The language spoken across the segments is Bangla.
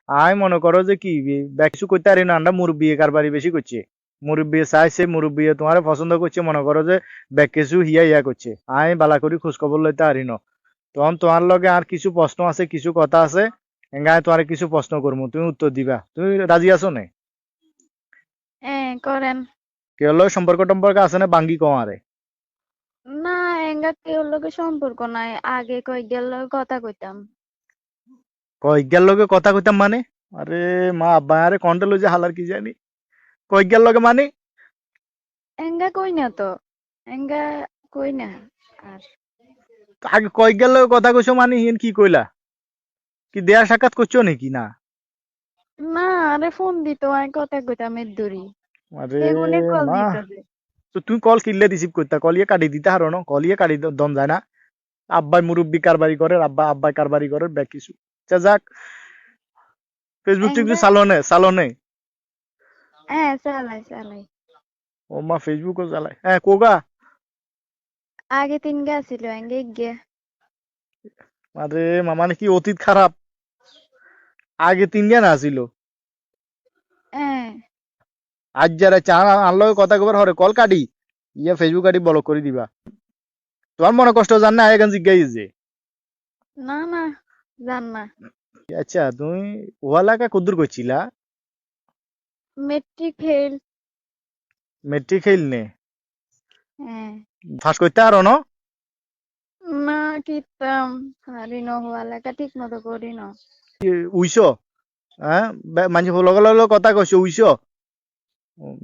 আয় মনে করো যে কি কিছু করতে পারি না, আমরা মুরব্বী কারবারি বেশি করছে। মুরব্বী চাইছে, মুরব্বী তোমার পছন্দ করছে, মনে করো যে ব্যাগ কিছু হিয়া ইয়া করছে। আয় বালা করি খোঁজ খবর লইতে পারি না। তখন তোমার লগে আর কিছু প্রশ্ন আছে, কিছু কথা আছে। এঙ্গায় তোমার কিছু প্রশ্ন করবো, তুমি উত্তর দিবা। তুমি রাজি আছো না? করেন। কেউ লগে সম্পর্ক টম্পর্ক আছে না বাঙ্গি কমারে? না, এঙ্গা কেউ লগে সম্পর্ক নাই, আগে কয়েকদিন লগে কথা কইতাম। কয়েকগার লগে কথা কইতাম মানে? আরে মা আব্বা আরে কন্ট্রোল লই যে হালার কি জানি। কয়েকগার লগে মানে? এঙ্গা কই না তো, এঙ্গা কই না। আর আগে কয়েকগার লগে কথা কইছো মানে হিন কি কইলা? কি দেয়া সাক্ষাৎ করছো নাকি না? না, আরে ফোন দিত আমি কথা কইতাম এর দূরি, আরে এগুনে কল মা, দিত যে। তো তুমি কল কিনলে রিসিভ করতা, কল ইয়ে কাটি দিতে হারো না, কল ইয়ে কাটি দম যায় না। আব্বাই মুরব্বি কারবারি করে, আব্বাই কারবারি করে ব্যাক কিছু। আচ্ছা যাক, ফেসবুক টিকবি এঙ্গা চালো নে চালো নে? চালাই চালাই। ও মা ফেসবুকও চালায়, হ্যাঁ কোগা। আগে তিন গা ছিল, এঙ্গে গে। আরে মামা নাকি অতীত খারাপ? আগে তিন জ্ঞান আসিল, হ্যাঁ। আজ যারা চা আনলো কথা কবার হরে কল কাটি ইয়া ফেসবুক কাটি ব্লক করে দিবা। তোমার মনে কষ্ট জান না আগে জিজ্ঞাই যে। না না, জান না। আচ্ছা তুমি ওয়ালাকা কদ্দুর করছিলা? Matric fail. মেট্রিক খেল নে? হ্যাঁ। ফাঁস করতে আরো ন? না, কিতাম হারি ন হওয়া লেখা ঠিক মতো করি না। উইছো? হ্যাঁ, মানুষ লগে লগে কথা কইছো উইছো?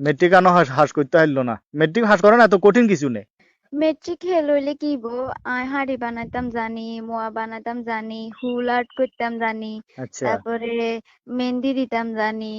মেট্রিক আনো হাস করতে হারলো না, মেট্রিক হাস করে না তো কঠিন কিছু নেই। মেট্রিক ফেল হইলে কি বো, আয় হাড়ি বানাইতাম জানি, মোয়া বানাইতাম জানি, হুল আর্ট করতাম জানি, আচ্ছা। তারপরে মেহেন্দি দিতাম জানি,